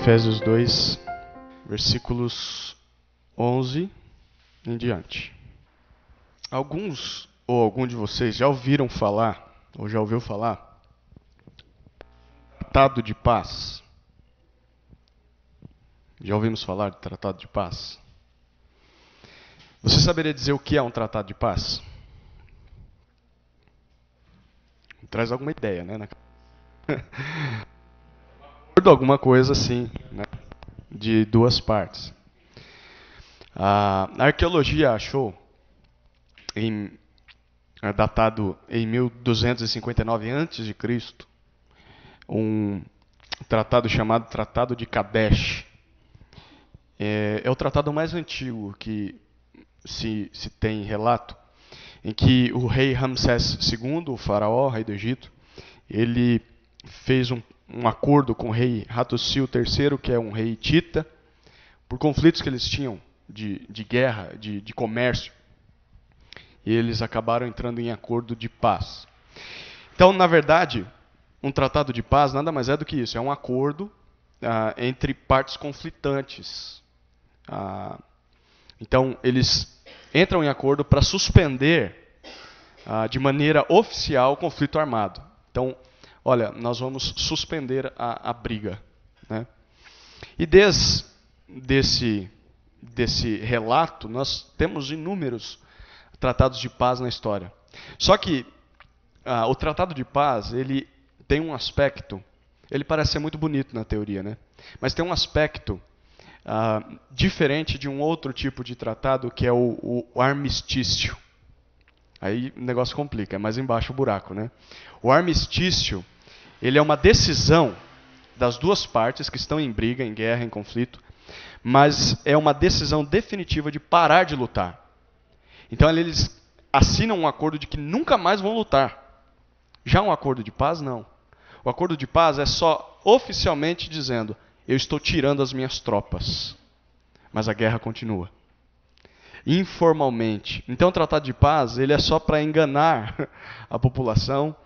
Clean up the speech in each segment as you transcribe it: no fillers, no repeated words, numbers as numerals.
Efésios 2, versículos 11 em diante. Alguns ou algum de vocês já ouviram falar, ou já ouviu falar, Tratado de Paz? Já ouvimos falar de Tratado de Paz? Você saberia dizer o que é um Tratado de Paz? Traz alguma ideia, né? Alguma coisa assim, né? De duas partes. A arqueologia achou, datado em 1259 a.C., um tratado chamado Tratado de Kadesh. É o tratado mais antigo que se tem relato, em que o rei Ramsés II, o faraó, rei do Egito, ele fez um acordo com o rei Hattusil III, que é um rei hitita, por conflitos que eles tinham de guerra, de comércio. E eles acabaram entrando em acordo de paz. Então, na verdade, um tratado de paz nada mais é do que isso. É um acordo entre partes conflitantes. Então, eles entram em acordo para suspender de maneira oficial o conflito armado. Então, olha, nós vamos suspender a briga, né? E desse relato, nós temos inúmeros tratados de paz na história. Só que o tratado de paz, ele tem um aspecto, ele parece ser muito bonito na teoria, né? Mas tem um aspecto diferente de um outro tipo de tratado, que é o armistício. Aí o negócio complica, é mais embaixo o buraco, né? O armistício, ele é uma decisão das duas partes que estão em briga, em guerra, em conflito, mas é uma decisão definitiva de parar de lutar. Então eles assinam um acordo de que nunca mais vão lutar. Já um acordo de paz, não. O acordo de paz é só oficialmente dizendo: eu estou tirando as minhas tropas, mas a guerra continua. Informalmente. Então o tratado de paz, ele é só para enganar a população.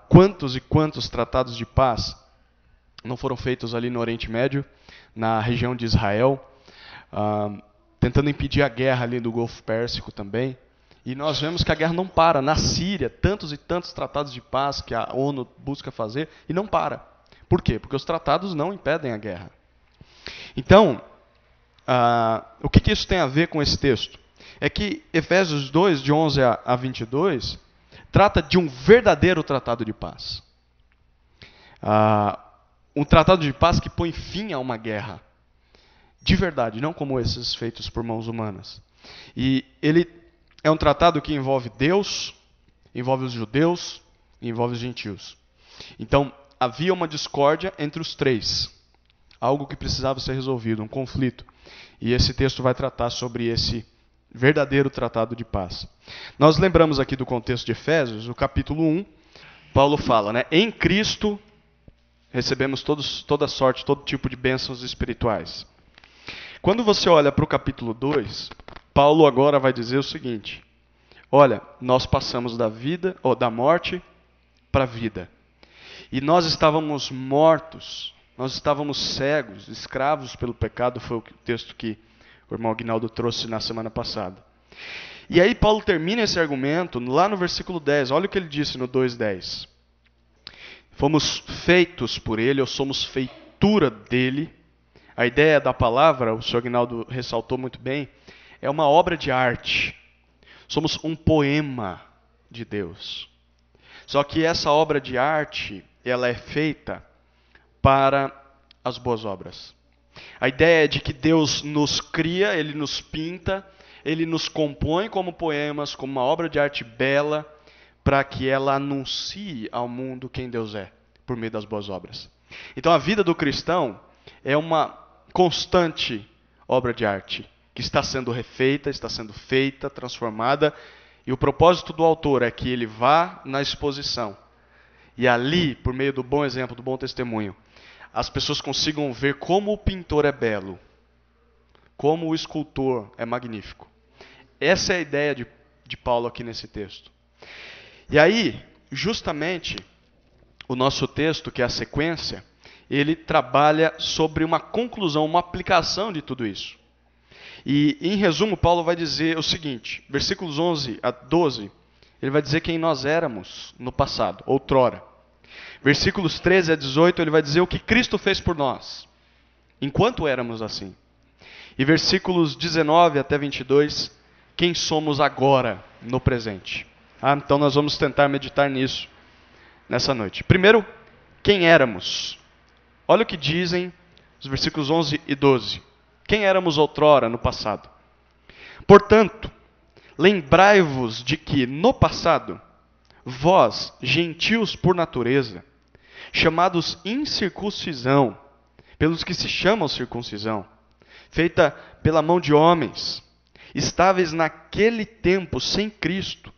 Quantos e quantos tratados de paz não foram feitos ali no Oriente Médio, na região de Israel, tentando impedir a guerra ali do Golfo Pérsico também. E nós vemos que a guerra não para. Na Síria, tantos e tantos tratados de paz que a ONU busca fazer e não para. Por quê? Porque os tratados não impedem a guerra. Então, o que isso tem a ver com esse texto? É que Efésios 2, de 11 a 22, trata de um verdadeiro tratado de paz. Um tratado de paz que põe fim a uma guerra. De verdade, não como esses feitos por mãos humanas. E ele é um tratado que envolve Deus, envolve os judeus e envolve os gentios. Então, havia uma discórdia entre os três. Algo que precisava ser resolvido, um conflito. E esse texto vai tratar sobre esse verdadeiro tratado de paz. Nós lembramos aqui do contexto de Efésios, o capítulo 1, Paulo fala, né? Em Cristo recebemos toda sorte, todo tipo de bênçãos espirituais. Quando você olha para o capítulo 2, Paulo agora vai dizer o seguinte: olha, nós passamos da morte para a vida. E nós estávamos mortos, nós estávamos cegos, escravos pelo pecado, foi o texto que o irmão Aguinaldo trouxe na semana passada. E aí Paulo termina esse argumento lá no versículo 10, olha o que ele disse no 2:10. Fomos feitos por ele, ou somos feitura dele. A ideia da palavra, o senhor Aguinaldo ressaltou muito bem, é uma obra de arte. Somos um poema de Deus. Só que essa obra de arte, ela é feita para as boas obras. A ideia é de que Deus nos cria, Ele nos pinta, Ele nos compõe como poemas, como uma obra de arte bela, para que ela anuncie ao mundo quem Deus é, por meio das boas obras. Então a vida do cristão é uma constante obra de arte, que está sendo refeita, está sendo feita, transformada, e o propósito do autor é que ele vá na exposição, e ali, por meio do bom exemplo, do bom testemunho, as pessoas consigam ver como o pintor é belo, como o escultor é magnífico. Essa é a ideia de Paulo aqui nesse texto. E aí, justamente, o nosso texto, que é a sequência, ele trabalha sobre uma conclusão, uma aplicação de tudo isso. E, em resumo, Paulo vai dizer o seguinte, versículos 11 a 12, ele vai dizer quem nós éramos no passado, outrora. Versículos 13 a 18, ele vai dizer o que Cristo fez por nós, enquanto éramos assim. E versículos 19 até 22, quem somos agora, no presente. Então nós vamos tentar meditar nisso nessa noite. Primeiro, quem éramos. Olha o que dizem os versículos 11 e 12. Quem éramos outrora, no passado? Portanto, lembrai-vos de que, no passado, vós, gentios por natureza, chamados incircuncisão, pelos que se chamam circuncisão, feita pela mão de homens, estáveis naquele tempo sem Cristo,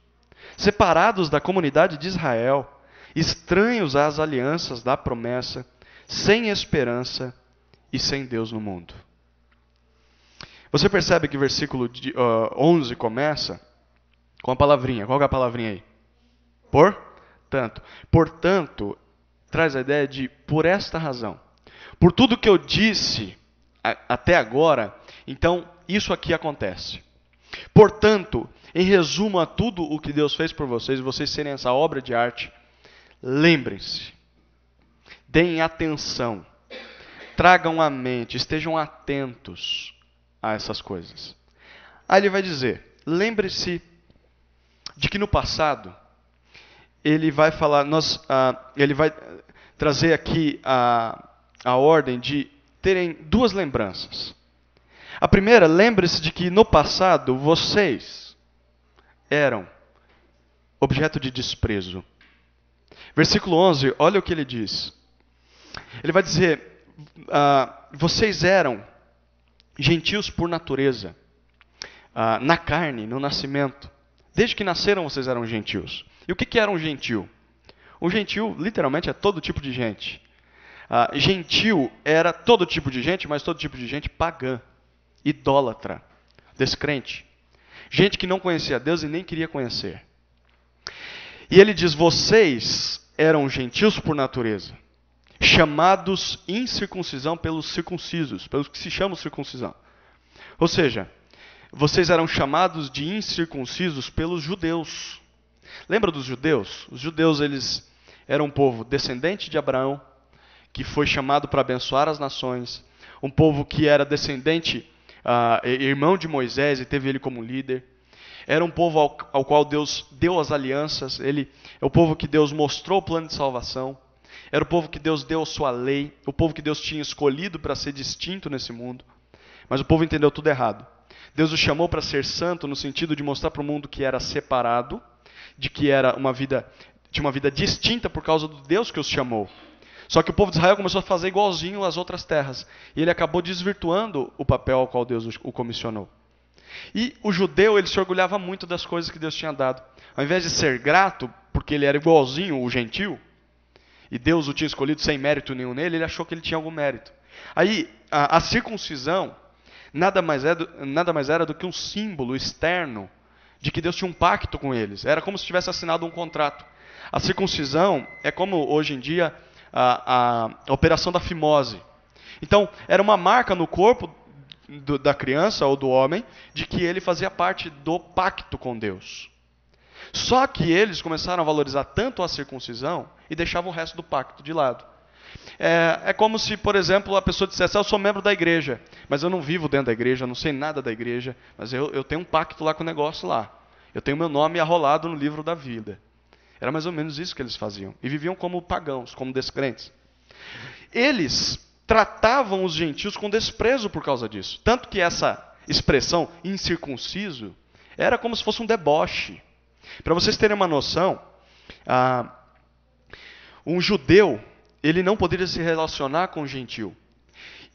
separados da comunidade de Israel, estranhos às alianças da promessa, sem esperança e sem Deus no mundo. Você percebe que o versículo 11 começa com a palavrinha. Qual é a palavrinha aí? Portanto. Portanto, traz a ideia de por esta razão. Por tudo que eu disse até agora, então isso aqui acontece. Portanto, em resumo a tudo o que Deus fez por vocês, vocês serem essa obra de arte, lembrem-se, deem atenção, tragam à mente, estejam atentos a essas coisas. Aí ele vai dizer, lembre-se de que no passado, ele vai falar, ele vai trazer aqui a ordem de terem duas lembranças. A primeira, lembre-se de que no passado vocês eram objeto de desprezo. Versículo 11, olha o que ele diz. Ele vai dizer, vocês eram gentios por natureza, na carne, no nascimento. Desde que nasceram vocês eram gentios. E o que era um gentil? Um gentil, literalmente, é todo tipo de gente. Gentil era todo tipo de gente, mas todo tipo de gente pagã, idólatra, descrente. Gente que não conhecia Deus e nem queria conhecer. E ele diz, vocês eram gentios por natureza, chamados incircuncisão pelos circuncisos, pelos que se chamam circuncisão. Ou seja, vocês eram chamados de incircuncisos pelos judeus. Lembra dos judeus? Os judeus, eles eram um povo descendente de Abraão, que foi chamado para abençoar as nações. Um povo que era descendente, irmão de Moisés e teve ele como líder. Era um povo ao qual Deus deu as alianças. Ele é o povo que Deus mostrou o plano de salvação. Era o povo que Deus deu a sua lei. O povo que Deus tinha escolhido para ser distinto nesse mundo. Mas o povo entendeu tudo errado. Deus o chamou para ser santo no sentido de mostrar para o mundo que era separado, de que era tinha uma vida distinta por causa do Deus que os chamou. Só que o povo de Israel começou a fazer igualzinho às outras terras. E ele acabou desvirtuando o papel ao qual Deus o comissionou. E o judeu, ele se orgulhava muito das coisas que Deus tinha dado. Ao invés de ser grato, porque ele era igualzinho o gentil, e Deus o tinha escolhido sem mérito nenhum nele, ele achou que ele tinha algum mérito. Aí, a circuncisão nada mais era do que um símbolo externo de que Deus tinha um pacto com eles. Era como se tivesse assinado um contrato. A circuncisão é como, hoje em dia, a operação da fimose. Então, era uma marca no corpo da criança ou do homem de que ele fazia parte do pacto com Deus. Só que eles começaram a valorizar tanto a circuncisão e deixavam o resto do pacto de lado. É como se, por exemplo, a pessoa dissesse, eu sou membro da igreja, mas eu não vivo dentro da igreja, eu não sei nada da igreja, mas eu tenho um pacto lá com o negócio lá. Eu tenho meu nome arrolado no livro da vida. Era mais ou menos isso que eles faziam. E viviam como pagãos, como descrentes. Eles tratavam os gentios com desprezo por causa disso. Tanto que essa expressão, incircunciso, era como se fosse um deboche. Para vocês terem uma noção, um judeu, ele não poderia se relacionar com um gentil.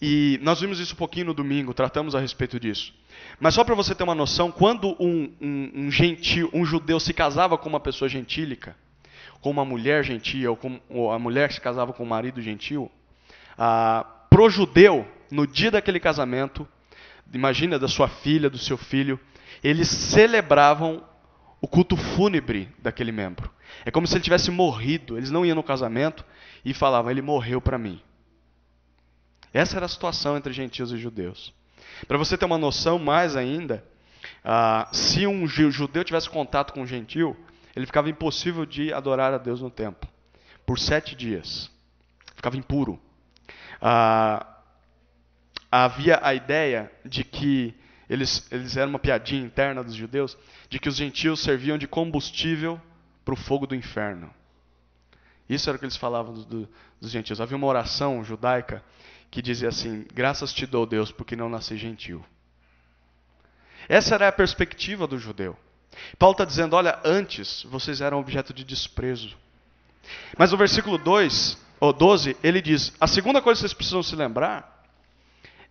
E nós vimos isso um pouquinho no domingo, tratamos a respeito disso. Mas só para você ter uma noção, quando um judeu se casava com uma pessoa gentílica, com uma mulher gentia, ou a mulher se casava com um marido gentil, pro judeu, no dia daquele casamento, imagina da sua filha, do seu filho, eles celebravam o culto fúnebre daquele membro. É como se ele tivesse morrido. Eles não iam no casamento e falavam, ele morreu para mim. Essa era a situação entre gentios e judeus. Para você ter uma noção mais ainda, se um judeu tivesse contato com um gentil, ele ficava impossível de adorar a Deus no templo. Por 7 dias. Ficava impuro. Havia a ideia de que eles eram uma piadinha interna dos judeus, de que os gentios serviam de combustível para o fogo do inferno. Isso era o que eles falavam dos gentios. Havia uma oração judaica que dizia assim: graças te dou, Deus, porque não nasci gentil. Essa era a perspectiva do judeu. Paulo está dizendo: olha, antes vocês eram objeto de desprezo. Mas no versículo 12, ele diz: a segunda coisa que vocês precisam se lembrar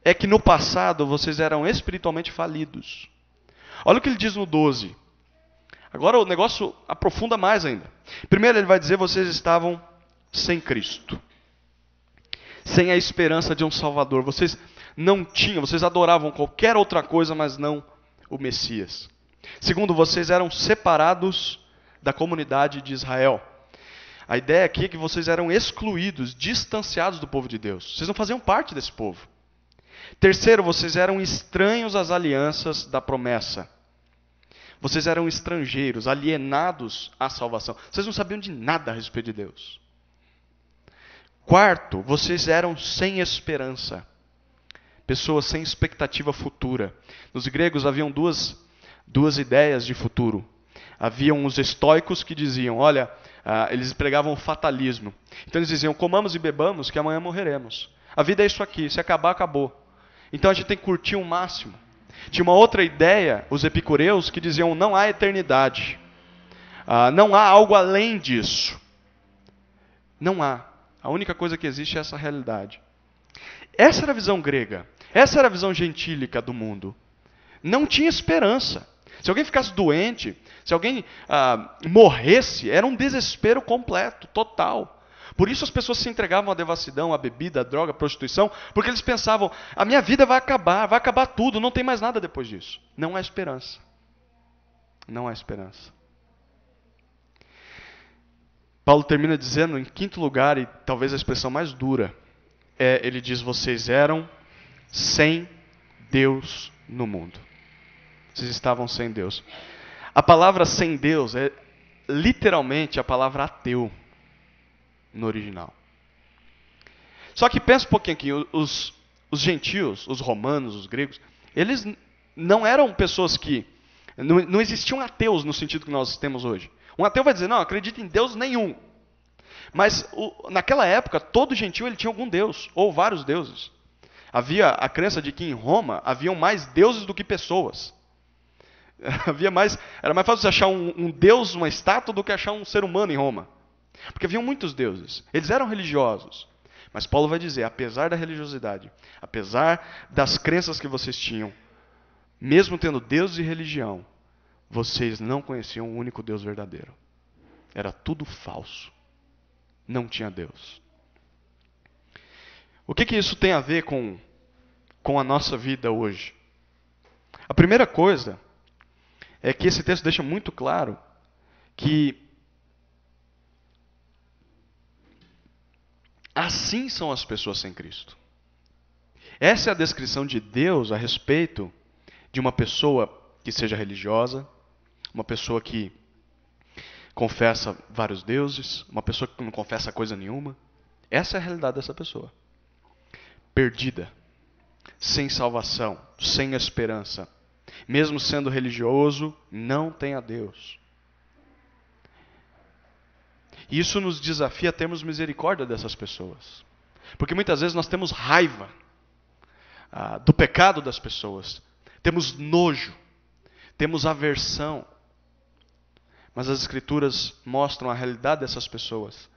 é que no passado vocês eram espiritualmente falidos. Olha o que ele diz no 12. Agora o negócio aprofunda mais ainda. Primeiro ele vai dizer: vocês estavam sem Cristo. Sem a esperança de um Salvador. Vocês não tinham, vocês adoravam qualquer outra coisa, mas não o Messias. Segundo, vocês eram separados da comunidade de Israel. A ideia aqui é que vocês eram excluídos, distanciados do povo de Deus. Vocês não faziam parte desse povo. Terceiro, vocês eram estranhos às alianças da promessa. Vocês eram estrangeiros, alienados à salvação. Vocês não sabiam de nada a respeito de Deus. Quarto, vocês eram sem esperança. Pessoas sem expectativa futura. Nos gregos haviam duas ideias de futuro. Haviam os estoicos que diziam, olha, eles pregavam o fatalismo. Então eles diziam: comamos e bebamos que amanhã morreremos. A vida é isso aqui, se acabar, acabou. Então a gente tem que curtir o máximo. Tinha uma outra ideia, os epicureus, que diziam: não há eternidade. Não há algo além disso. Não há. A única coisa que existe é essa realidade. Essa era a visão grega. Essa era a visão gentílica do mundo. Não tinha esperança. Se alguém ficasse doente, se alguém morresse, era um desespero completo, total. Por isso as pessoas se entregavam à devassidão, à bebida, à droga, à prostituição, porque eles pensavam: a minha vida vai acabar tudo, não tem mais nada depois disso. Não há esperança. Não há esperança. Paulo termina dizendo, em quinto lugar, e talvez a expressão mais dura, ele diz: vocês eram sem Deus no mundo. Vocês estavam sem Deus. A palavra sem Deus é literalmente a palavra ateu no original. Só que pensa um pouquinho aqui, os gentios, os romanos, os gregos, eles não eram pessoas que... Não existiam ateus no sentido que nós temos hoje. Um ateu vai dizer: não, acredito em Deus nenhum. Mas naquela época, todo gentio ele tinha algum deus, ou vários deuses. Havia a crença de que em Roma haviam mais deuses do que pessoas. Era mais fácil você achar um deus, uma estátua, do que achar um ser humano em Roma. Porque haviam muitos deuses. Eles eram religiosos. Mas Paulo vai dizer: apesar da religiosidade, apesar das crenças que vocês tinham, mesmo tendo Deus e religião, vocês não conheciam o único Deus verdadeiro. Era tudo falso. Não tinha Deus. O que isso tem a ver com a nossa vida hoje? A primeira coisa é que esse texto deixa muito claro que assim são as pessoas sem Cristo. Essa é a descrição de Deus a respeito de uma pessoa que seja religiosa, uma pessoa que confessa vários deuses, uma pessoa que não confessa coisa nenhuma. Essa é a realidade dessa pessoa. Perdida, sem salvação, sem esperança. Mesmo sendo religioso, não tem a Deus. E isso nos desafia a termos misericórdia dessas pessoas. Porque muitas vezes nós temos raiva do pecado das pessoas. Temos nojo. Temos aversão. Mas as Escrituras mostram a realidade dessas pessoas.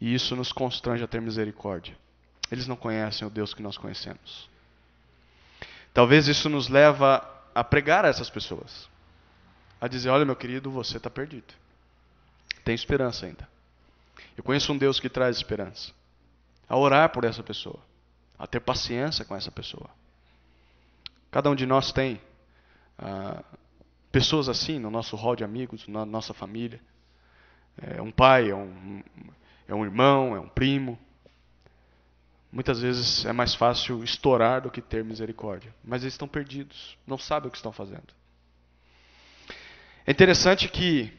E isso nos constrange a ter misericórdia. Eles não conhecem o Deus que nós conhecemos. Talvez isso nos leva a pregar a essas pessoas. A dizer: olha, meu querido, você está perdido. Tem esperança ainda. Eu conheço um Deus que traz esperança. A orar por essa pessoa. A ter paciência com essa pessoa. Cada um de nós tem pessoas assim no nosso hall de amigos, na nossa família. É um pai, é um irmão, é um primo. Muitas vezes é mais fácil estourar do que ter misericórdia. Mas eles estão perdidos, não sabem o que estão fazendo. É interessante que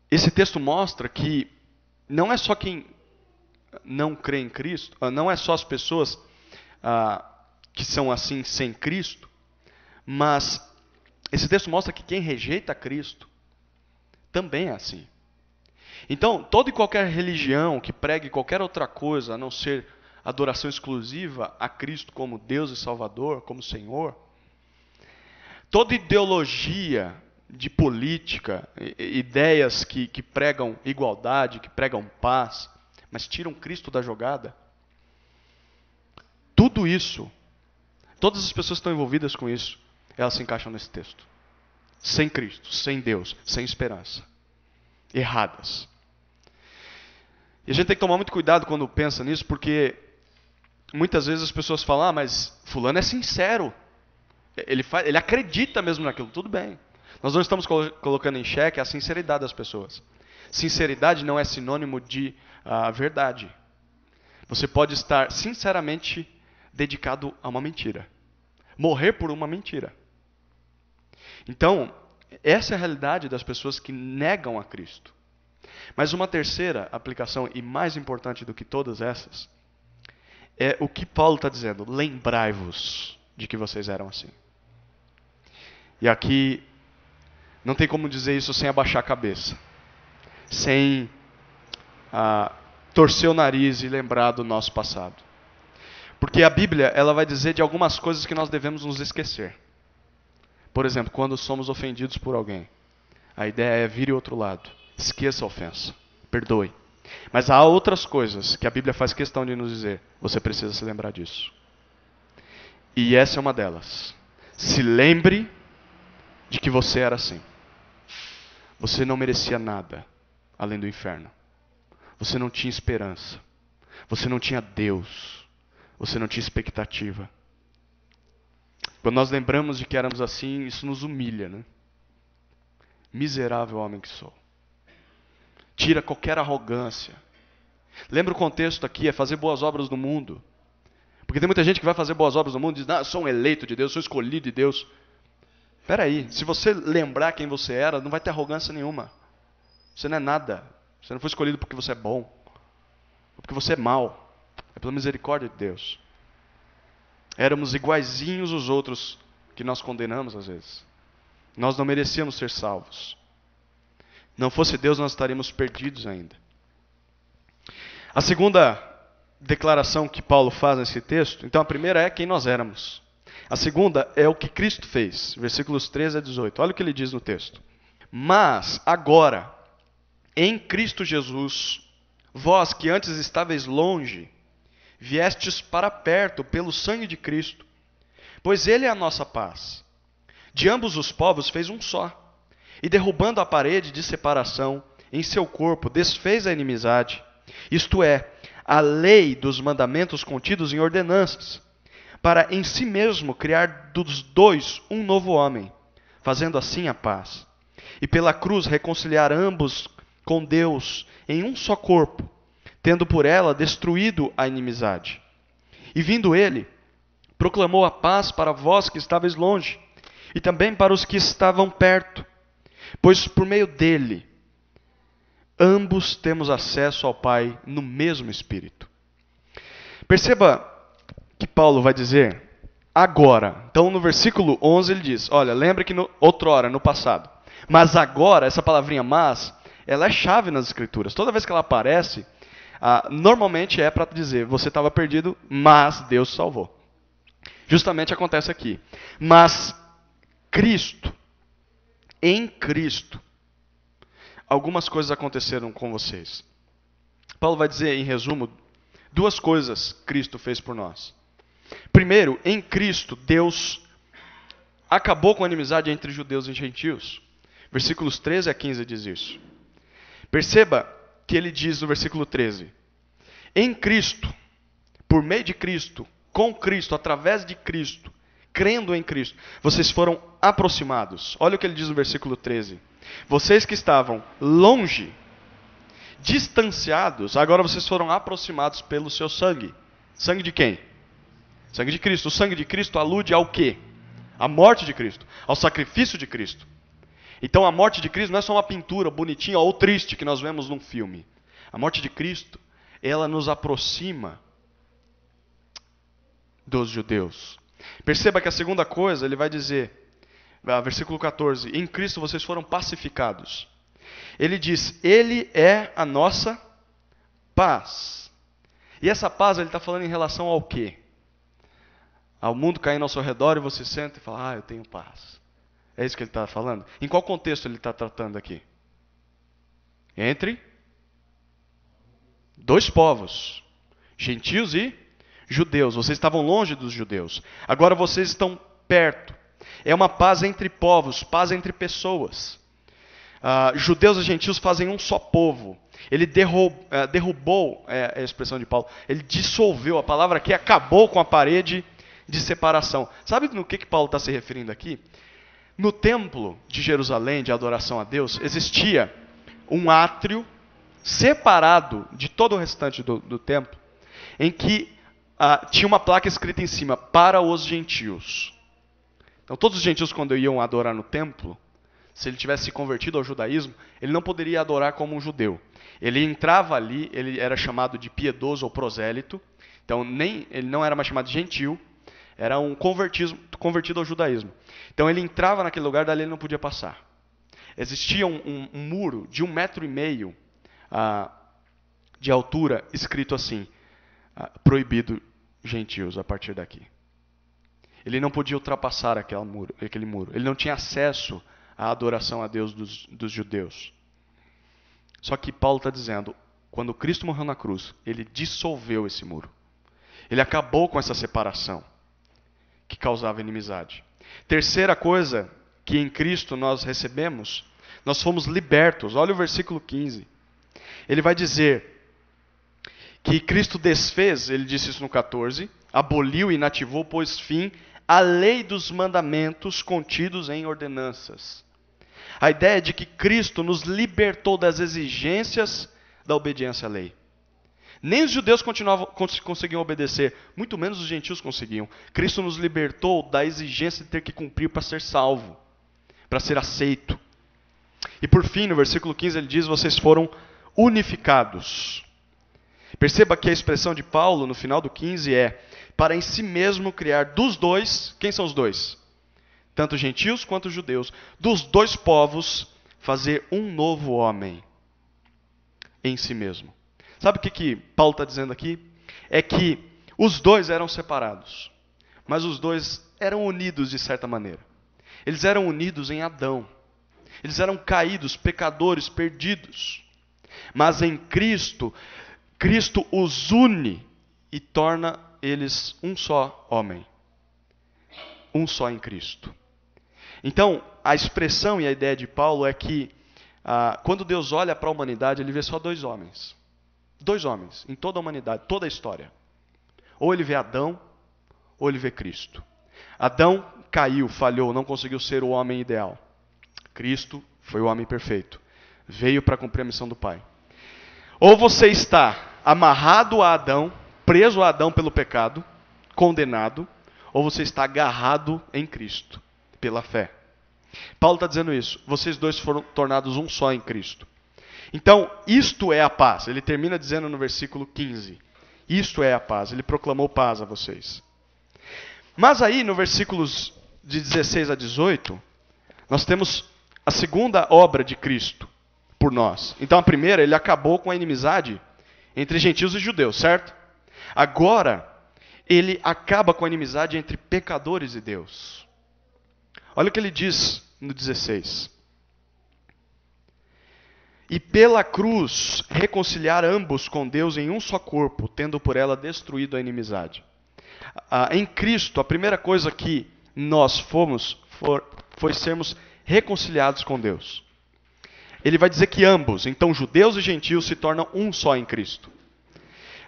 esse texto mostra que não é só quem não crê em Cristo, não é só as pessoas que são assim sem Cristo, mas esse texto mostra que quem rejeita Cristo também é assim. Então, toda e qualquer religião que pregue qualquer outra coisa a não ser adoração exclusiva a Cristo como Deus e Salvador, como Senhor, toda ideologia de política, ideias que pregam igualdade, que pregam paz, mas tiram Cristo da jogada, tudo isso, todas as pessoas que estão envolvidas com isso, elas se encaixam nesse texto. Sem Cristo, sem Deus, sem esperança. Erradas. E a gente tem que tomar muito cuidado quando pensa nisso, porque muitas vezes as pessoas falam, mas fulano é sincero. Ele acredita mesmo naquilo. Tudo bem. Nós não estamos colocando em xeque a sinceridade das pessoas. Sinceridade não é sinônimo de verdade. Você pode estar sinceramente dedicado a uma mentira. Morrer por uma mentira. Então, essa é a realidade das pessoas que negam a Cristo. Mas uma terceira aplicação, e mais importante do que todas essas, é o que Paulo está dizendo. Lembrai-vos de que vocês eram assim. E aqui, não tem como dizer isso sem abaixar a cabeça. Sem torcer o nariz e lembrar do nosso passado. Porque a Bíblia ela vai dizer de algumas coisas que nós devemos nos esquecer. Por exemplo, quando somos ofendidos por alguém. A ideia é vire o outro lado. Esqueça a ofensa. Perdoe. Mas há outras coisas que a Bíblia faz questão de nos dizer. Você precisa se lembrar disso. E essa é uma delas. Se lembre de que você era assim. Você não merecia nada além do inferno. Você não tinha esperança. Você não tinha Deus. Você não tinha expectativa. Quando nós lembramos de que éramos assim, isso nos humilha, né? Miserável homem que sou. Tira qualquer arrogância. Lembra o contexto aqui, é fazer boas obras no mundo. Porque tem muita gente que vai fazer boas obras no mundo e diz, eu sou um eleito de Deus, sou escolhido de Deus. Espera aí, se você lembrar quem você era, não vai ter arrogância nenhuma. Você não é nada. Você não foi escolhido porque você é bom. Ou porque você é mau. É pela misericórdia de Deus. Éramos iguaizinhos os outros que nós condenamos às vezes. Nós não merecíamos ser salvos. Não fosse Deus, nós estaríamos perdidos ainda. A segunda declaração que Paulo faz nesse texto, então a primeira é quem nós éramos. A segunda é o que Cristo fez, versículos 13 a 18. Olha o que ele diz no texto. Mas agora, em Cristo Jesus, vós que antes estáveis longe, viestes para perto pelo sangue de Cristo, pois ele é a nossa paz. De ambos os povos fez um só, e derrubando a parede de separação em seu corpo, desfez a inimizade, isto é, a lei dos mandamentos contidos em ordenanças, para em si mesmo criar dos dois um novo homem, fazendo assim a paz, e pela cruz reconciliar ambos com Deus em um só corpo, tendo por ela destruído a inimizade. E vindo ele, proclamou a paz para vós que estáveis longe, e também para os que estavam perto, pois por meio dele, ambos temos acesso ao Pai no mesmo Espírito. Perceba que Paulo vai dizer, agora. Então no versículo 11 ele diz, olha, lembra que outrora, no passado. Mas agora, essa palavrinha mas, ela é chave nas Escrituras. Toda vez que ela aparece, normalmente é para dizer, você estava perdido, mas Deus salvou. Justamente acontece aqui. Mas Cristo, em Cristo, algumas coisas aconteceram com vocês. Paulo vai dizer, em resumo, duas coisas Cristo fez por nós. Primeiro, em Cristo, Deus acabou com a inimizade entre judeus e gentios. Versículos 13 a 15 diz isso. Perceba que ele diz no versículo 13, em Cristo, por meio de Cristo, com Cristo, através de Cristo, crendo em Cristo, vocês foram aproximados. Olha o que ele diz no versículo 13. Vocês que estavam longe, distanciados, agora vocês foram aproximados pelo seu sangue. Sangue de quem? Sangue de Cristo. O sangue de Cristo alude ao quê? À morte de Cristo, ao sacrifício de Cristo. Então a morte de Cristo não é só uma pintura bonitinha ou triste que nós vemos num filme. A morte de Cristo, ela nos aproxima dos judeus. Perceba que a segunda coisa, ele vai dizer, versículo 14, em Cristo vocês foram pacificados. Ele diz, ele é a nossa paz. E essa paz ele está falando em relação ao quê? Ao mundo caindo ao seu redor e você senta e fala, eu tenho paz. É isso que ele está falando? Em qual contexto ele está tratando aqui? Entre dois povos, gentios e judeus. Vocês estavam longe dos judeus. Agora vocês estão perto. É uma paz entre povos, paz entre pessoas. Judeus e gentios fazem um só povo. Ele derrubou, é a expressão de Paulo, ele dissolveu, a palavra aqui acabou com a parede de separação. Sabe no que Paulo está se referindo aqui? No templo de Jerusalém, de adoração a Deus, existia um átrio separado de todo o restante do templo, em que tinha uma placa escrita em cima, para os gentios. Então todos os gentios, quando iam adorar no templo, se ele tivesse se convertido ao judaísmo, ele não poderia adorar como um judeu. Ele entrava ali, ele era chamado de piedoso ou prosélito, então ele não era mais chamado de gentil, era um convertido ao judaísmo. Então ele entrava naquele lugar, dali ele não podia passar. Existia um muro de 1,5 metro de altura, escrito assim, proibido gentios a partir daqui. Ele não podia ultrapassar aquele muro. Ele não tinha acesso à adoração a Deus dos judeus. Só que Paulo está dizendo, quando Cristo morreu na cruz, ele dissolveu esse muro. Ele acabou com essa separação que causava inimizade. Terceira coisa que em Cristo nós recebemos, nós fomos libertos. Olha o versículo 15. Ele vai dizer que Cristo desfez, ele disse isso no 14, aboliu e inativou, pôs fim à lei dos mandamentos contidos em ordenanças. A ideia é de que Cristo nos libertou das exigências da obediência à lei. Nem os judeus conseguiam obedecer, muito menos os gentios conseguiam. Cristo nos libertou da exigência de ter que cumprir para ser salvo, para ser aceito. E por fim, no versículo 15, ele diz, vocês foram unificados. Perceba que a expressão de Paulo, no final do 15, é para em si mesmo criar dos dois, quem são os dois? Tanto gentios quanto judeus, dos dois povos, fazer um novo homem em si mesmo. Sabe o que Paulo está dizendo aqui? É que os dois eram separados, mas os dois eram unidos de certa maneira. Eles eram unidos em Adão. Eles eram caídos, pecadores, perdidos. Mas em Cristo, Cristo os une e torna eles um só homem. Um só em Cristo. Então, a expressão e a ideia de Paulo é que quando Deus olha para a humanidade, ele vê só dois homens. Dois homens em toda a humanidade, toda a história. Ou ele vê Adão, ou ele vê Cristo. Adão caiu, falhou, não conseguiu ser o homem ideal. Cristo foi o homem perfeito. Veio para cumprir a missão do Pai. Ou você está amarrado a Adão, preso a Adão pelo pecado, condenado, ou você está agarrado em Cristo, pela fé. Paulo está dizendo isso. Vocês dois foram tornados um só em Cristo. Então, isto é a paz. Ele termina dizendo no versículo 15. Isto é a paz. Ele proclamou paz a vocês. Mas aí, no versículos de 16 a 18, nós temos a segunda obra de Cristo por nós. Então, a primeira, ele acabou com a inimizade entre gentios e judeus, certo? Agora, ele acaba com a inimizade entre pecadores e Deus. Olha o que ele diz no 16. E pela cruz reconciliar ambos com Deus em um só corpo, tendo por ela destruído a inimizade. Em Cristo, a primeira coisa que nós foi sermos reconciliados com Deus. Ele vai dizer que ambos, então judeus e gentios, se tornam um só em Cristo.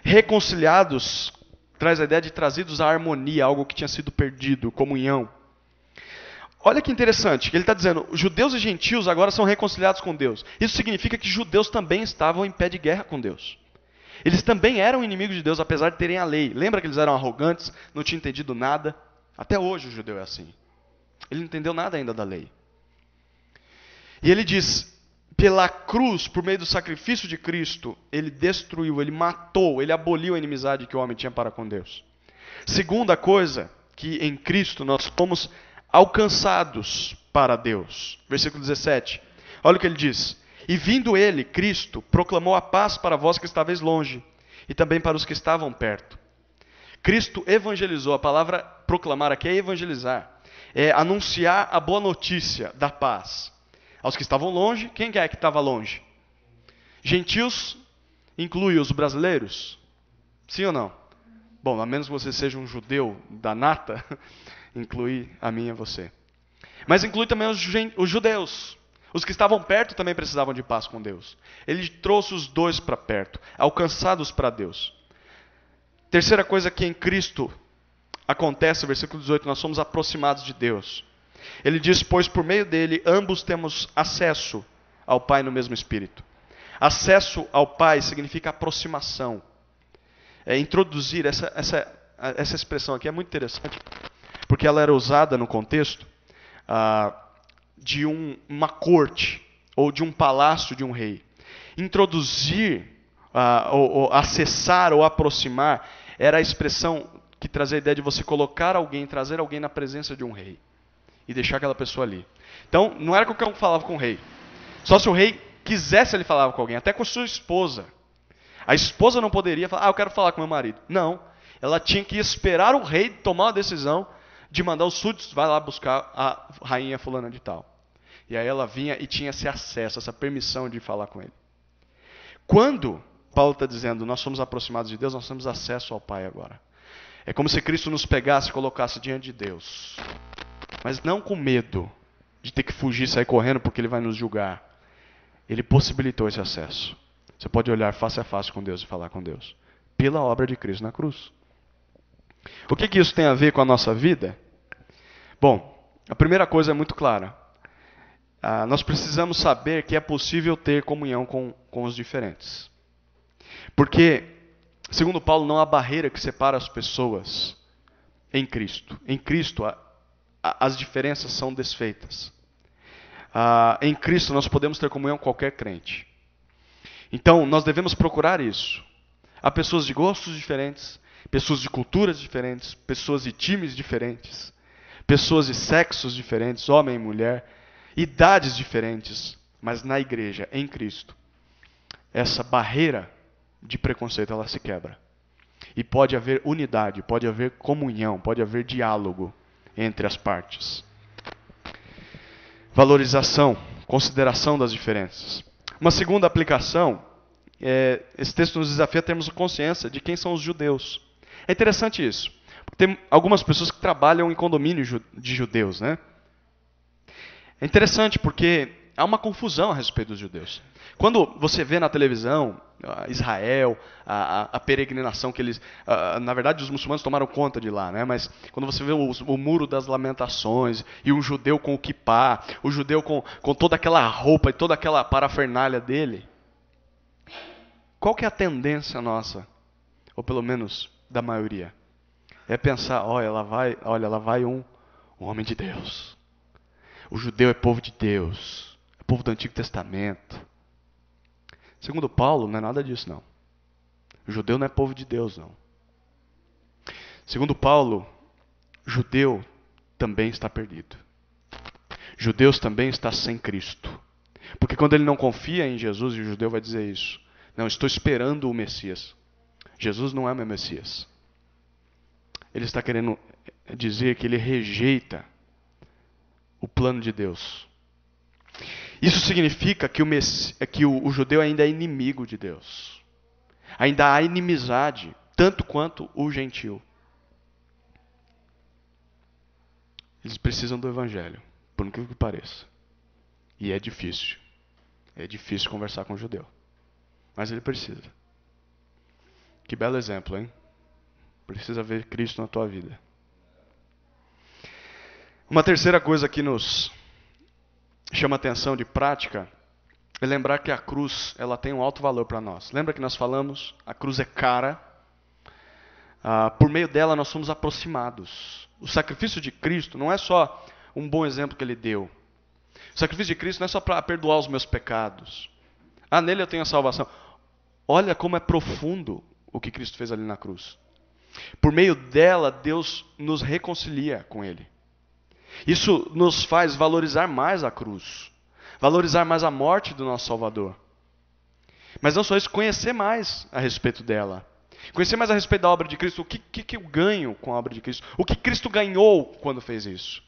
Reconciliados traz a ideia de trazidos à harmonia, algo que tinha sido perdido, comunhão. olha que interessante, que ele está dizendo, judeus e gentios agora são reconciliados com Deus. Isso significa que judeus também estavam em pé de guerra com Deus. Eles também eram inimigos de Deus, apesar de terem a lei. Lembra que eles eram arrogantes, não tinham entendido nada? Até hoje o judeu é assim. Ele não entendeu nada ainda da lei. E ele diz, pela cruz, por meio do sacrifício de Cristo, ele destruiu, ele matou, ele aboliu a inimizade que o homem tinha para com Deus. Segunda coisa, que em Cristo nós fomos alcançados para Deus. Versículo 17. Olha o que ele diz. E vindo ele, Cristo, proclamou a paz para vós que estáveis longe, e também para os que estavam perto. Cristo evangelizou. A palavra proclamar aqui é evangelizar. É anunciar a boa notícia da paz. Aos que estavam longe, quem é que estava longe? Gentios inclui os brasileiros? Sim ou não? Bom, a menos que você seja um judeu da nata, inclui a mim e você. Mas inclui também os judeus. Os que estavam perto também precisavam de paz com Deus. Ele trouxe os dois para perto, alcançados para Deus. Terceira coisa que em Cristo acontece, versículo 18, nós somos aproximados de Deus. Ele diz, pois por meio dele ambos temos acesso ao Pai no mesmo Espírito. Acesso ao Pai significa aproximação. Introduzir, essa expressão aqui é muito interessante, porque ela era usada no contexto de uma corte ou de um palácio de um rei. Introduzir, ou acessar ou aproximar, era a expressão que trazia a ideia de você colocar alguém, trazer alguém na presença de um rei e deixar aquela pessoa ali. Então, não era qualquer um que falava com o rei. Só se o rei quisesse, ele falava com alguém, até com a sua esposa. A esposa não poderia falar, eu quero falar com meu marido. Não, ela tinha que esperar o rei tomar uma decisão de mandar os súditos, vai lá buscar a rainha fulana de tal. E aí ela vinha e tinha esse acesso, essa permissão de falar com ele. Quando Paulo está dizendo, nós somos aproximados de Deus, nós temos acesso ao Pai agora. É como se Cristo nos pegasse e colocasse diante de Deus. Mas não com medo de ter que fugir, sair correndo porque ele vai nos julgar. Ele possibilitou esse acesso. Você pode olhar face a face com Deus e falar com Deus. Pela obra de Cristo na cruz. O que isso tem a ver com a nossa vida? Bom, a primeira coisa é muito clara. Nós precisamos saber que é possível ter comunhão com os diferentes. Porque, segundo Paulo, não há barreira que separa as pessoas em Cristo. Em Cristo, as diferenças são desfeitas. Em Cristo, nós podemos ter comunhão com qualquer crente. Então, nós devemos procurar isso. Há pessoas de gostos diferentes, pessoas de culturas diferentes, pessoas de times diferentes, pessoas de sexos diferentes, homem e mulher, idades diferentes, mas na igreja, em Cristo, essa barreira de preconceito ela se quebra. E pode haver unidade, pode haver comunhão, pode haver diálogo entre as partes. Valorização, consideração das diferenças. Uma segunda aplicação, esse texto nos desafia a termos consciência de quem são os judeus. É interessante isso, porque tem algumas pessoas que trabalham em condomínio de judeus, né? É interessante porque há uma confusão a respeito dos judeus. Quando você vê na televisão Israel, a peregrinação que eles... na verdade, os muçulmanos tomaram conta de lá, né? Mas quando você vê o Muro das Lamentações, e um judeu com o quipá, o judeu com toda aquela roupa e toda aquela parafernália dele, qual que é a tendência nossa? Ou pelo menos da maioria? É pensar, olha, lá vai um homem de Deus. O judeu é povo de Deus, é povo do Antigo Testamento. Segundo Paulo, não é nada disso, não. O judeu não é povo de Deus, não. Segundo Paulo, judeu também está perdido. Judeus também está sem Cristo. Porque quando ele não confia em Jesus, e o judeu vai dizer isso, não, estou esperando o Messias. Jesus não é meu Messias. Ele está querendo dizer que ele rejeita o plano de Deus. Isso significa que o judeu ainda é inimigo de Deus. Ainda há inimizade, tanto quanto o gentil. Eles precisam do evangelho, por incrível que pareça. E é difícil. É difícil conversar com o judeu. Mas ele precisa. Que belo exemplo, hein? Precisa ver Cristo na tua vida. Uma terceira coisa que nos chama atenção de prática é lembrar que a cruz ela tem um alto valor para nós. Lembra que nós falamos? A cruz é cara. Por meio dela nós somos aproximados. O sacrifício de Cristo não é só um bom exemplo que ele deu. O sacrifício de Cristo não é só para perdoar os meus pecados. Nele eu tenho a salvação. Olha como é profundo o que Cristo fez ali na cruz. Por meio dela, Deus nos reconcilia com Ele. Isso nos faz valorizar mais a cruz. Valorizar mais a morte do nosso Salvador. Mas não só isso, conhecer mais a respeito dela. Conhecer mais a respeito da obra de Cristo. O que eu ganho com a obra de Cristo? O que Cristo ganhou quando fez isso?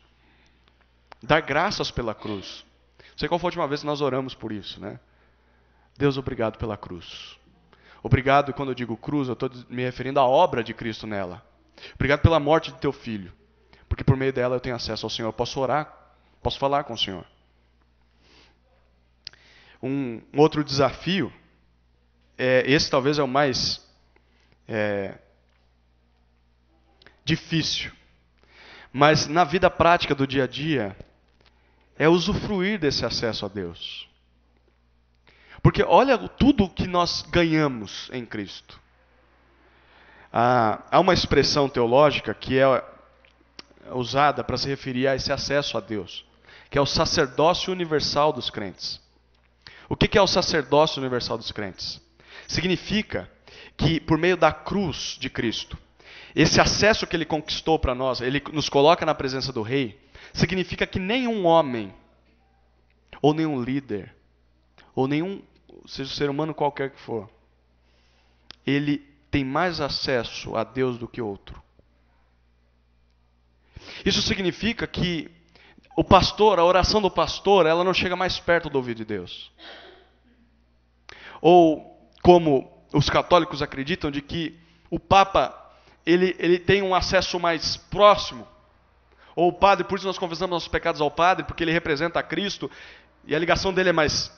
Dar graças pela cruz. Não sei qual foi a última vez que nós oramos por isso, né? Deus, obrigado pela cruz. Obrigado, quando eu digo cruz, eu estou me referindo à obra de Cristo nela. Obrigado pela morte de teu filho. Porque por meio dela eu tenho acesso ao Senhor. Eu posso orar, posso falar com o Senhor. Um outro desafio, esse talvez é o mais difícil. Mas na vida prática do dia a dia, é usufruir desse acesso a Deus. Porque olha tudo que nós ganhamos em Cristo. Há uma expressão teológica que é usada para se referir a esse acesso a Deus, que é o sacerdócio universal dos crentes. O que é o sacerdócio universal dos crentes? Significa que por meio da cruz de Cristo, esse acesso que ele conquistou para nós, ele nos coloca na presença do Rei, significa que nenhum homem, ou nenhum líder, ou nenhum, seja ser humano qualquer que for, ele tem mais acesso a Deus do que outro. Isso significa que o pastor, a oração do pastor, ela não chega mais perto do ouvido de Deus. Ou, como os católicos acreditam, de que o Papa, ele tem um acesso mais próximo. Ou o padre, por isso nós confessamos nossos pecados ao padre, porque ele representa a Cristo, e a ligação dele é mais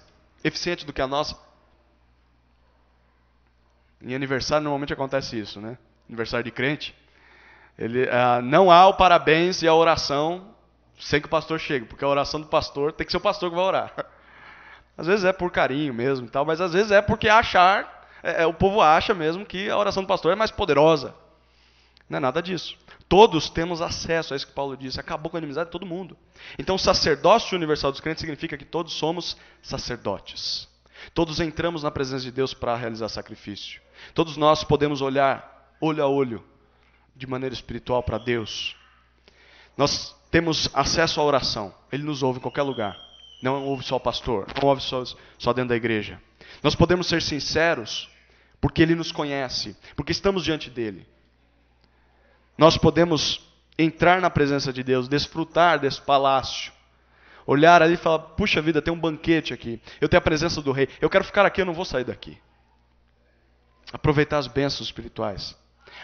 eficiente do que a nossa. Em aniversário normalmente acontece isso, né? Aniversário de crente. Não há o parabéns e a oração sem que o pastor chegue, porque a oração do pastor tem que ser o pastor que vai orar. Às vezes é por carinho mesmo e tal, mas às vezes é porque o povo acha mesmo que a oração do pastor é mais poderosa. Não é nada disso. Todos temos acesso, é isso que Paulo disse, acabou com a inimizade de todo mundo. Então o sacerdócio universal dos crentes significa que todos somos sacerdotes. Todos entramos na presença de Deus para realizar sacrifício. Todos nós podemos olhar olho a olho, de maneira espiritual para Deus. Nós temos acesso à oração. Ele nos ouve em qualquer lugar. Não ouve só o pastor, não ouve só dentro da igreja. Nós podemos ser sinceros porque Ele nos conhece, porque estamos diante dEle. Nós podemos entrar na presença de Deus, desfrutar desse palácio. Olhar ali e falar, puxa vida, tem um banquete aqui. Eu tenho a presença do Rei. Eu quero ficar aqui, eu não vou sair daqui. Aproveitar as bênçãos espirituais.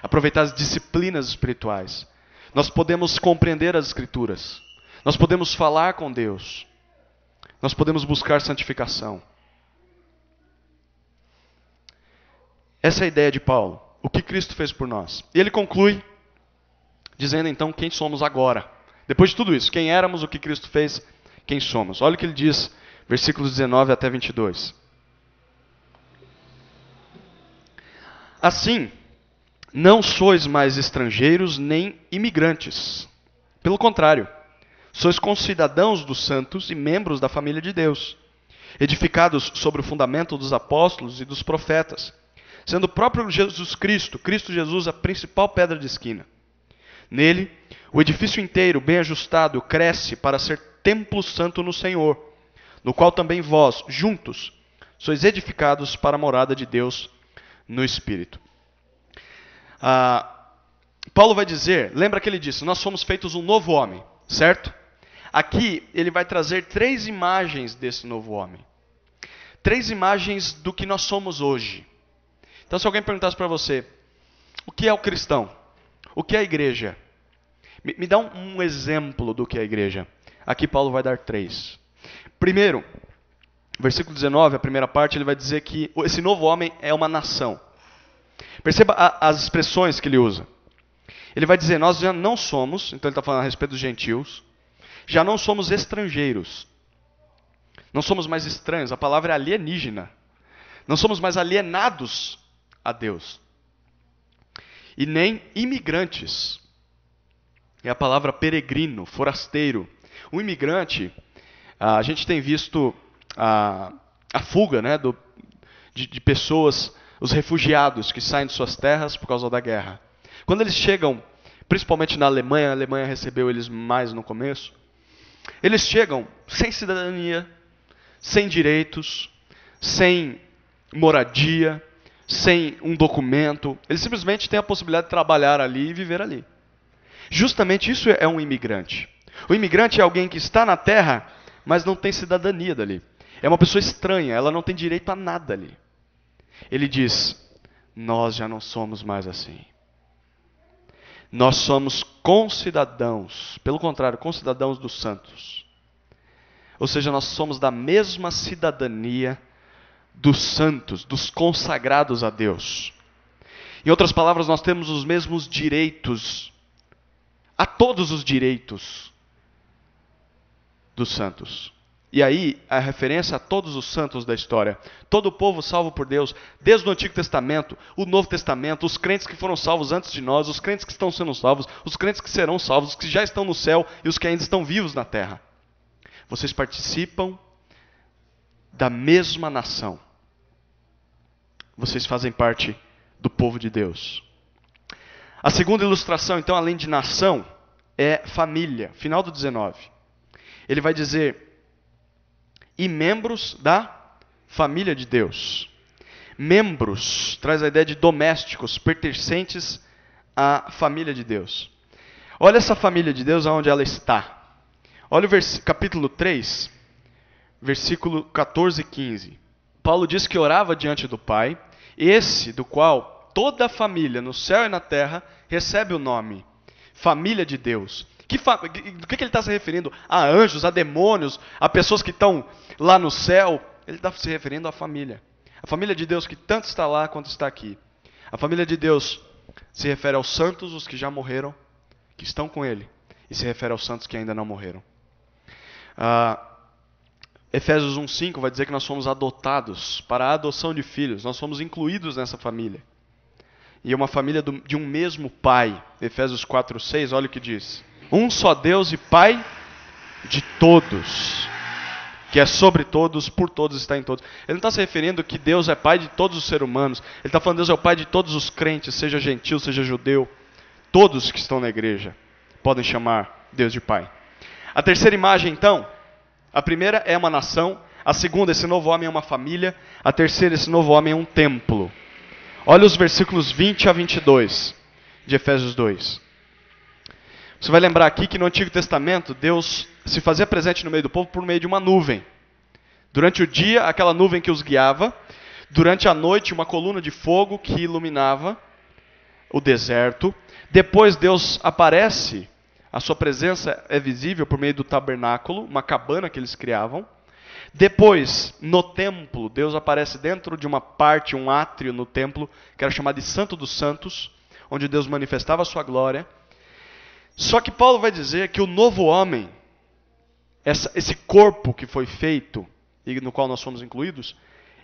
Aproveitar as disciplinas espirituais. Nós podemos compreender as Escrituras. Nós podemos falar com Deus. Nós podemos buscar santificação. Essa é a ideia de Paulo. O que Cristo fez por nós. E ele conclui dizendo então quem somos agora. Depois de tudo isso, quem éramos, o que Cristo fez, quem somos. Olha o que ele diz, versículos 19 até 22. Assim, não sois mais estrangeiros nem imigrantes. Pelo contrário, sois concidadãos dos santos e membros da família de Deus, edificados sobre o fundamento dos apóstolos e dos profetas, sendo o próprio Jesus Cristo, Cristo Jesus, a principal pedra de esquina. Nele, o edifício inteiro, bem ajustado, cresce para ser templo santo no Senhor, no qual também vós, juntos, sois edificados para a morada de Deus no Espírito. Paulo vai dizer, lembra que ele disse, nós somos feitos um novo homem, certo? Aqui ele vai trazer 3 imagens desse novo homem. 3 imagens do que nós somos hoje. Então se alguém perguntasse para você, o que é o cristão? O que é a igreja? Me dá um exemplo do que é a igreja. Aqui Paulo vai dar 3. Primeiro, versículo 19, a primeira parte, ele vai dizer que esse novo homem é uma nação. Perceba as expressões que ele usa. Ele vai dizer, nós já não somos, então ele está falando a respeito dos gentios, Já não somos estrangeiros. Não somos mais estranhos. A palavra é alienígena. Não somos mais alienados a Deus. E nem imigrantes. É a palavra peregrino, forasteiro. O imigrante, a gente tem visto a fuga, né, de pessoas, os refugiados que saem de suas terras por causa da guerra. Quando eles chegam, principalmente na Alemanha, a Alemanha recebeu eles mais no começo, eles chegam sem cidadania, sem direitos, sem moradia, sem um documento. Eles simplesmente têm a possibilidade de trabalhar ali e viver ali. Justamente isso é um imigrante. O imigrante é alguém que está na terra, mas não tem cidadania dali. É uma pessoa estranha, ela não tem direito a nada ali. Ele diz, nós já não somos mais assim. Nós somos concidadãos, pelo contrário, concidadãos dos santos. Ou seja, nós somos da mesma cidadania dos santos, dos consagrados a Deus. Em outras palavras, nós temos os mesmos direitos, a todos os direitos dos santos. E aí, a referência a todos os santos da história. Todo o povo salvo por Deus, desde o Antigo Testamento, o Novo Testamento, os crentes que foram salvos antes de nós, os crentes que estão sendo salvos, os crentes que serão salvos, os que já estão no céu e os que ainda estão vivos na terra. Vocês participam da mesma nação. Vocês fazem parte do povo de Deus. A segunda ilustração, então, além de nação, é família. Final do 19. Ele vai dizer, e membros da família de Deus. Membros traz a ideia de domésticos, pertencentes à família de Deus. Olha essa família de Deus, aonde ela está. Olha o capítulo 3, versículo 14 e 15. Paulo diz que orava diante do Pai, esse do qual toda a família no céu e na terra recebe o nome, família de Deus. Do que ele está se referindo? A anjos, a demônios, a pessoas que estão lá no céu? Ele está se referindo à família. A família de Deus que tanto está lá quanto está aqui. A família de Deus se refere aos santos, os que já morreram, que estão com ele. E se refere aos santos que ainda não morreram. Efésios 1:5 vai dizer que nós fomos adotados para a adoção de filhos. Nós fomos incluídos nessa família. E é uma família de um mesmo Pai. Efésios 4:6, olha o que diz. Um só Deus e Pai de todos, que é sobre todos, por todos, está em todos. Ele não está se referindo que Deus é Pai de todos os seres humanos. Ele está falando que Deus é o Pai de todos os crentes, seja gentil, seja judeu. Todos que estão na igreja podem chamar Deus de Pai. A terceira imagem, então, a primeira é uma nação. A segunda, esse novo homem é uma família. A terceira, esse novo homem é um templo. Olha os versículos 20 a 22 de Efésios 2. Você vai lembrar aqui que no Antigo Testamento, Deus se fazia presente no meio do povo por meio de uma nuvem. Durante o dia, aquela nuvem que os guiava. Durante a noite, uma coluna de fogo que iluminava o deserto. Depois, Deus aparece, a sua presença é visível por meio do tabernáculo, uma cabana que eles criavam. Depois, no templo, Deus aparece dentro de uma parte, um átrio no templo, que era chamado de Santo dos Santos, onde Deus manifestava a sua glória. Só que Paulo vai dizer que o novo homem, esse corpo que foi feito, e no qual nós fomos incluídos,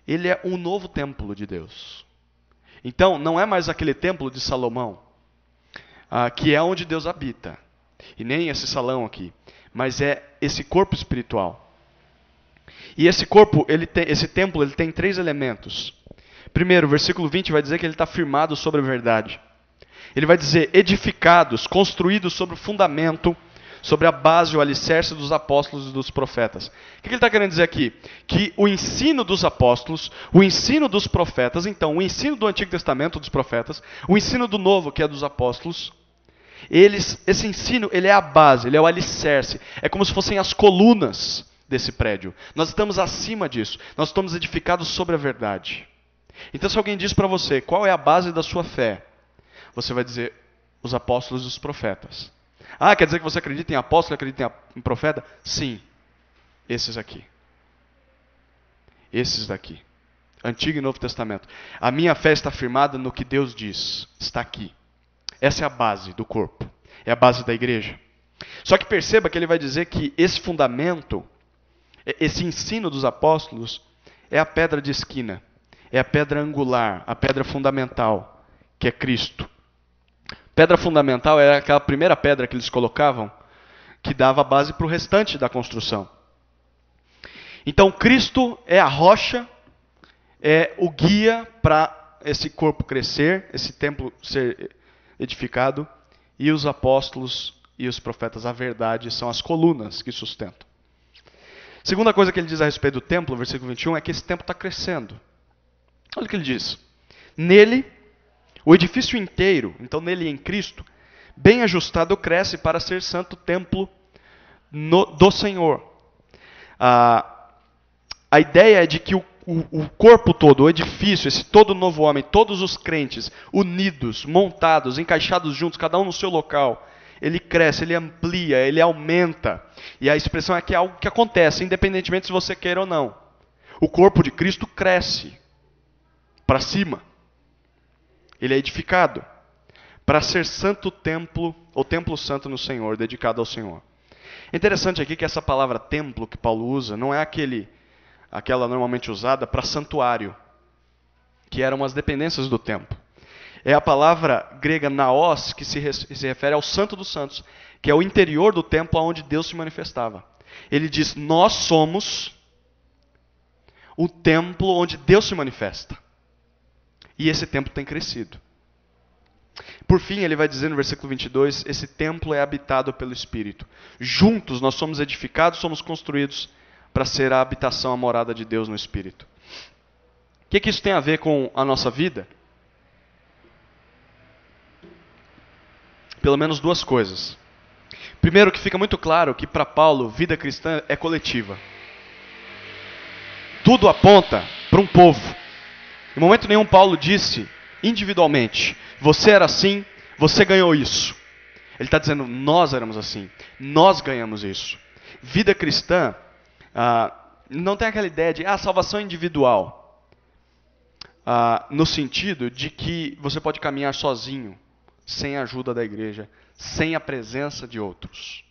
ele é um novo templo de Deus. Então, não é mais aquele templo de Salomão, que é onde Deus habita, e nem esse salão aqui, mas é esse corpo espiritual. E esse corpo, esse templo, ele tem 3 elementos. Primeiro, o versículo 20 vai dizer que ele está firmado sobre a verdade. Ele vai dizer, edificados, construídos sobre o fundamento, sobre a base, o alicerce dos apóstolos e dos profetas. O que ele está querendo dizer aqui? Que o ensino dos apóstolos, o ensino dos profetas, então, o ensino do Antigo Testamento dos profetas, o ensino do Novo, que é dos apóstolos, esse ensino, ele é a base, ele é o alicerce. É como se fossem as colunas desse prédio. Nós estamos acima disso. Nós estamos edificados sobre a verdade. Então, se alguém diz para você, qual é a base da sua fé? Você vai dizer, os apóstolos e os profetas. Ah, quer dizer que você acredita em apóstolo e acredita em profeta? Sim. Esses aqui. Esses daqui. Antigo e Novo Testamento. A minha fé está firmada no que Deus diz. Está aqui. Essa é a base do corpo. É a base da igreja. Só que perceba que ele vai dizer que esse fundamento, esse ensino dos apóstolos, é a pedra de esquina, é a pedra angular, a pedra fundamental, que é Cristo. Pedra fundamental era aquela primeira pedra que eles colocavam, que dava base para o restante da construção. Então Cristo é a rocha, é o guia para esse corpo crescer, esse templo ser edificado, e os apóstolos e os profetas, a verdade, são as colunas que sustentam. Segunda coisa que ele diz a respeito do templo, versículo 21, é que esse templo está crescendo. Olha o que ele diz. Nele, o edifício inteiro, então nele em Cristo, bem ajustado, cresce para ser santo templo do Senhor. A ideia é de que o corpo todo, o edifício, esse todo novo homem, todos os crentes, unidos, montados, encaixados juntos, cada um no seu local, ele cresce, ele amplia, ele aumenta. E a expressão é que é algo que acontece, independentemente se você queira ou não. O corpo de Cristo cresce para cima. Ele é edificado para ser santo templo, ou templo santo no Senhor, dedicado ao Senhor. É interessante aqui que essa palavra templo que Paulo usa não é aquela normalmente usada para santuário, que eram as dependências do templo. É a palavra grega naos, que se refere ao Santo dos Santos, que é o interior do templo onde Deus se manifestava. Ele diz, nós somos o templo onde Deus se manifesta. E esse templo tem crescido. Por fim, ele vai dizer no versículo 22, esse templo é habitado pelo Espírito. Juntos nós somos edificados, somos construídos para ser a habitação, a morada de Deus no Espírito. O que isso tem a ver com a nossa vida? Pelo menos duas coisas. Primeiro, que fica muito claro que para Paulo, vida cristã é coletiva. Tudo aponta para um povo. Em momento nenhum Paulo disse individualmente, você era assim, você ganhou isso. Ele está dizendo, nós éramos assim, nós ganhamos isso. Vida cristã não tem aquela ideia de salvação individual. No sentido de que você pode caminhar sozinho, sem a ajuda da igreja, sem a presença de outros.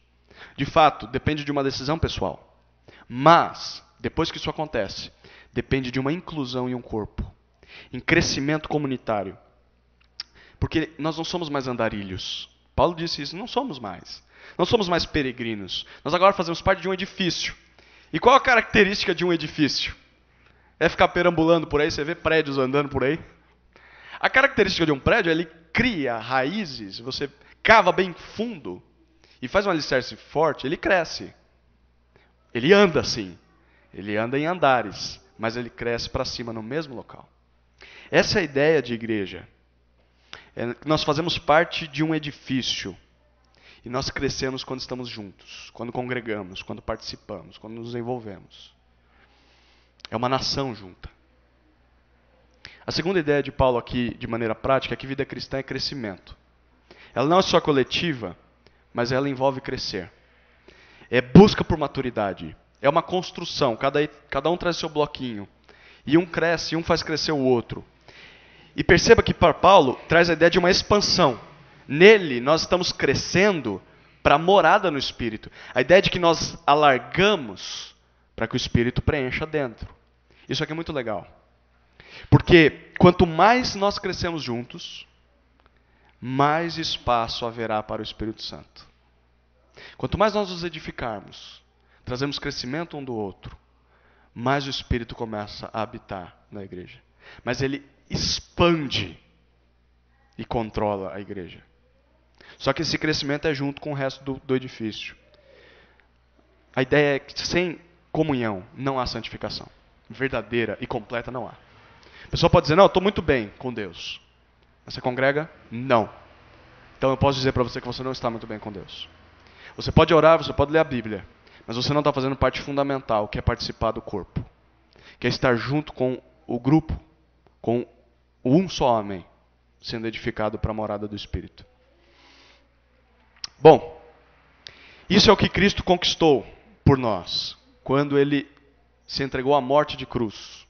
De fato, depende de uma decisão pessoal. Mas, depois que isso acontece, depende de uma inclusão em um corpo, em crescimento comunitário. Porque nós não somos mais andarilhos. Paulo disse isso, não somos mais. Não somos mais peregrinos. Nós agora fazemos parte de um edifício. E qual a característica de um edifício? É ficar perambulando por aí, você vê prédios andando por aí? A característica de um prédio é ele cria raízes, você cava bem fundo e faz um alicerce forte, ele cresce. Ele anda assim. Ele anda em andares, mas ele cresce para cima no mesmo local. Essa é a ideia de igreja. Nós fazemos parte de um edifício. E nós crescemos quando estamos juntos, quando congregamos, quando participamos, quando nos envolvemos. É uma nação junta. A segunda ideia de Paulo aqui, de maneira prática, é que vida cristã é crescimento. Ela não é só coletiva, mas ela envolve crescer. É busca por maturidade. É uma construção, cada um traz seu bloquinho. E um cresce, um faz crescer o outro. E perceba que para Paulo traz a ideia de uma expansão. Nele nós estamos crescendo para a morada no Espírito. A ideia de que nós alargamos para que o Espírito preencha dentro. Isso aqui é muito legal. Porque quanto mais nós crescemos juntos, mais espaço haverá para o Espírito Santo. Quanto mais nós nos edificarmos, trazemos crescimento um do outro, mais o Espírito começa a habitar na igreja. Mas ele expande e controla a igreja. Só que esse crescimento é junto com o resto do edifício. A ideia é que sem comunhão não há santificação. Verdadeira e completa não há. A pessoa pode dizer, não, eu estou muito bem com Deus. Mas você congrega? Não. Então eu posso dizer para você que você não está muito bem com Deus. Você pode orar, você pode ler a Bíblia, mas você não está fazendo parte fundamental, que é participar do corpo. Que é estar junto com o grupo, com um só homem, sendo edificado para a morada do Espírito. Bom, isso é o que Cristo conquistou por nós, quando Ele se entregou à morte de cruz.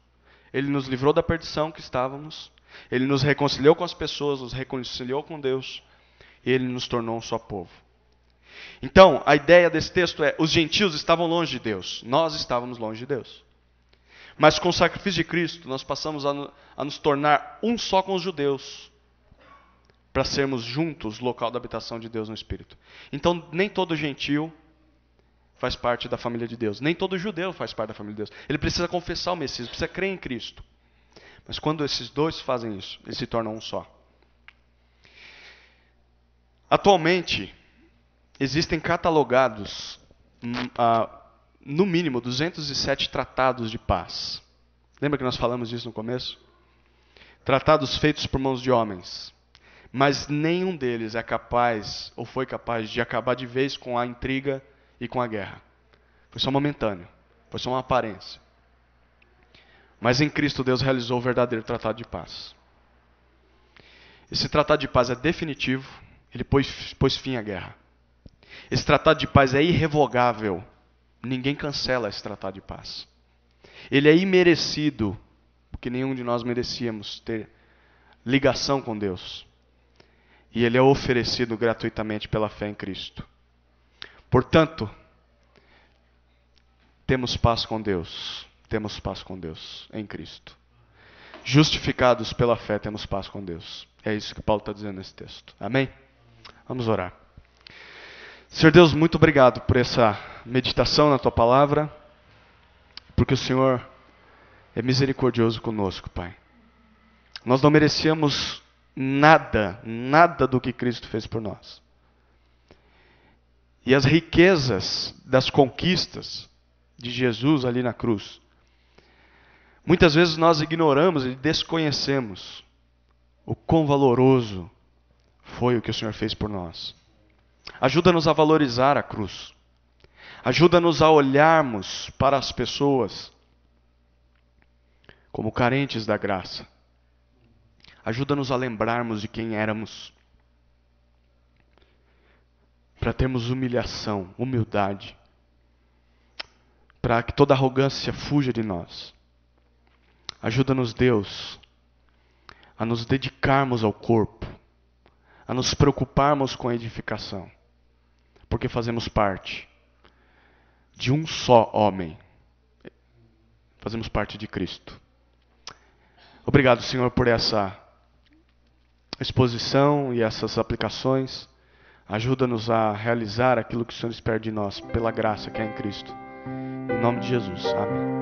Ele nos livrou da perdição que estávamos, Ele nos reconciliou com as pessoas, nos reconciliou com Deus, e Ele nos tornou um só povo. Então, a ideia desse texto é: os gentios estavam longe de Deus, nós estávamos longe de Deus. Mas com o sacrifício de Cristo, nós passamos a nos tornar um só com os judeus, para sermos juntos local da habitação de Deus no Espírito. Então, nem todo gentio faz parte da família de Deus. Nem todo judeu faz parte da família de Deus. Ele precisa confessar o Messias, precisa crer em Cristo. Mas quando esses dois fazem isso, eles se tornam um só. Atualmente, existem catalogados, no mínimo, 207 tratados de paz. Lembra que nós falamos disso no começo? Tratados feitos por mãos de homens. Mas nenhum deles é capaz, ou foi capaz, de acabar de vez com a intriga e com a guerra. Foi só momentâneo. Foi só uma aparência. Mas em Cristo Deus realizou o verdadeiro tratado de paz. Esse tratado de paz é definitivo. Ele pôs fim à guerra. Esse tratado de paz é irrevogável. Ninguém cancela esse tratado de paz. Ele é imerecido, porque nenhum de nós merecíamos ter ligação com Deus. E ele é oferecido gratuitamente pela fé em Cristo. Portanto, temos paz com Deus. Temos paz com Deus em Cristo. Justificados pela fé, temos paz com Deus. É isso que Paulo está dizendo nesse texto. Amém? Vamos orar. Senhor Deus, muito obrigado por essa meditação na Tua Palavra, porque o Senhor é misericordioso conosco, Pai. Nós não merecíamos nada do que Cristo fez por nós. E as riquezas das conquistas de Jesus ali na cruz, muitas vezes nós ignoramos e desconhecemos o quão valoroso foi o que o Senhor fez por nós. Ajuda-nos a valorizar a cruz. Ajuda-nos a olharmos para as pessoas como carentes da graça. Ajuda-nos a lembrarmos de quem éramos. Para termos humilhação, humildade. Para que toda arrogância fuja de nós. Ajuda-nos, Deus, a nos dedicarmos ao corpo. A nos preocuparmos com a edificação. Porque fazemos parte de um só homem. Fazemos parte de Cristo. Obrigado, Senhor, por essa exposição e essas aplicações. Ajuda-nos a realizar aquilo que o Senhor espera de nós, pela graça que é em Cristo. Em nome de Jesus. Amém.